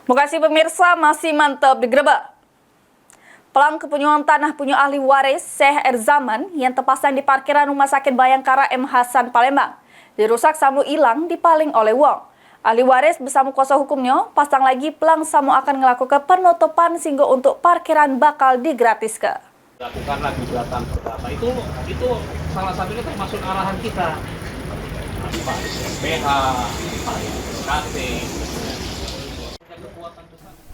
Makasih pemirsa, masih mantap digerebek. Pelang kepunyaan tanah punya ahli waris Syekh Erzaman yang terpasang di parkiran Rumah Sakit Bayangkara M. Hasan Palembang dirusak samu hilang dipaling oleh wong. Ahli waris bersama kuasa hukumnya pasang lagi pelang samu akan melakukan penutupan sehingga untuk parkiran bakal digratiskan. Lakukan lagi gugatan perdata itu salah satunya termasuk arahan kita. Pak PH, Pak KT.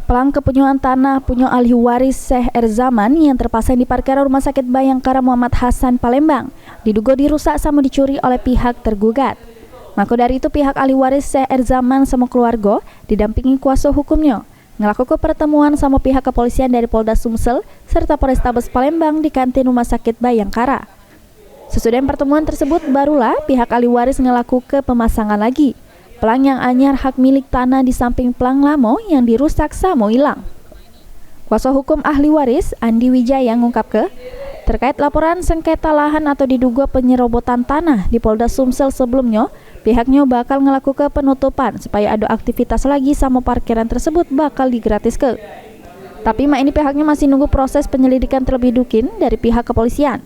Pelang kepunyaan tanah punya ahli waris Syekh Erzaman yang terpasang di parkiran Rumah Sakit Bayangkara Muhammad Hasan Palembang diduga dirusak sama dicuri oleh pihak tergugat. Maka dari itu pihak ahli waris Syekh Erzaman sama keluarga didampingi kuasa hukumnya ngelakukan pertemuan sama pihak kepolisian dari Polda Sumsel serta Polrestabes Palembang di kantin Rumah Sakit Bayangkara. Sesudah pertemuan tersebut barulah pihak ahli waris ngelakukan pemasangan lagi pelang yang anyar hak milik tanah di samping pelang lamo yang dirusak samo hilang. Kuasa hukum ahli waris Andi Wijaya ngungkap terkait laporan sengketa lahan atau diduga penyerobotan tanah di Polda Sumsel sebelumnya, pihaknya bakal ngelakukan penutupan supaya ada aktivitas lagi sama parkiran tersebut bakal digratiskan. Tapi ini pihaknya masih nunggu proses penyelidikan terlebih dukin dari pihak kepolisian.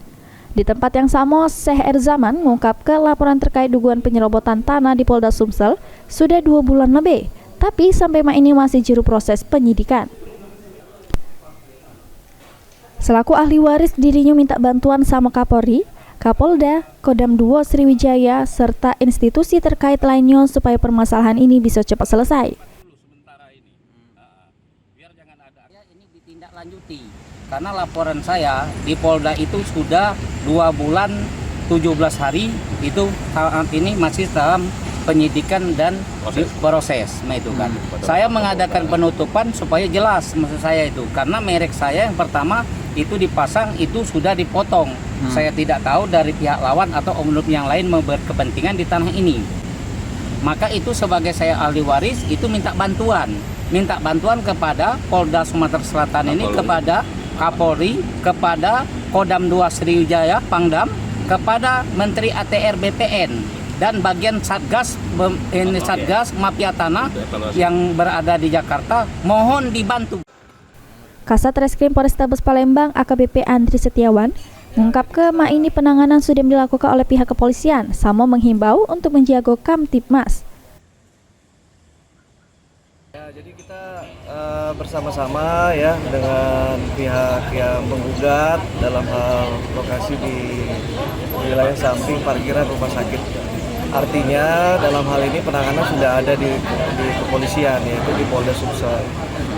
Di tempat yang sama, Syekh Erzaman mengungkap laporan terkait dugaan penyerobotan tanah di Polda Sumsel sudah 2 bulan lebih, tapi sampai ini masih juru proses penyidikan. Selaku ahli waris, dirinya minta bantuan sama Kapolri, Kapolda, Kodam 2 Sriwijaya, serta institusi terkait lainnya supaya permasalahan ini bisa cepat selesai. Biar jangan ada ini ditindaklanjuti. Karena laporan saya di Polda itu sudah 2 bulan 17 hari itu saat ini masih dalam penyidikan dan proses. Nah itu kan. Saya mengadakan penutupan supaya jelas maksud saya itu. Karena merek saya yang pertama itu dipasang itu sudah dipotong. Saya tidak tahu dari pihak lawan atau oknum yang lain berkepentingan di tanah ini. Maka itu sebagai saya ahli waris itu minta bantuan kepada Polda Sumatera Selatan ini, kepada Kapolri, kepada Kodam 2 Sriwijaya, Pangdam, kepada Menteri ATR BPN dan bagian Satgas Mafia Tanah yang berada di Jakarta, mohon dibantu. Kasat Reskrim Polrestabes Palembang AKBP Andri Setiawan mengungkap ini penanganan sudah dilakukan oleh pihak kepolisian, sama menghimbau untuk menjaga Kamtibmas. Jadi kita bersama-sama ya dengan pihak yang menggugat dalam hal lokasi di wilayah samping parkiran rumah sakit. Artinya dalam hal ini penanganan sudah ada di kepolisian, yaitu di Polda Sumsel.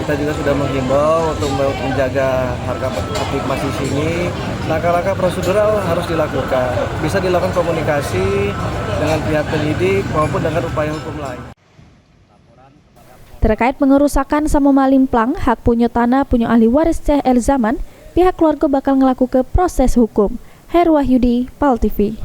Kita juga sudah menghimbau untuk menjaga harga Kamtibmas di sini. Langkah-langkah prosedural harus dilakukan. Bisa dilakukan komunikasi dengan pihak penyidik maupun dengan upaya hukum lain. Terkait pengerusakan sama malimplang hak punya tanah punya ahli waris Syekh Erzaman, pihak keluarga bakal ngelakukan proses hukum. Heru Wahyudi, PAL TV.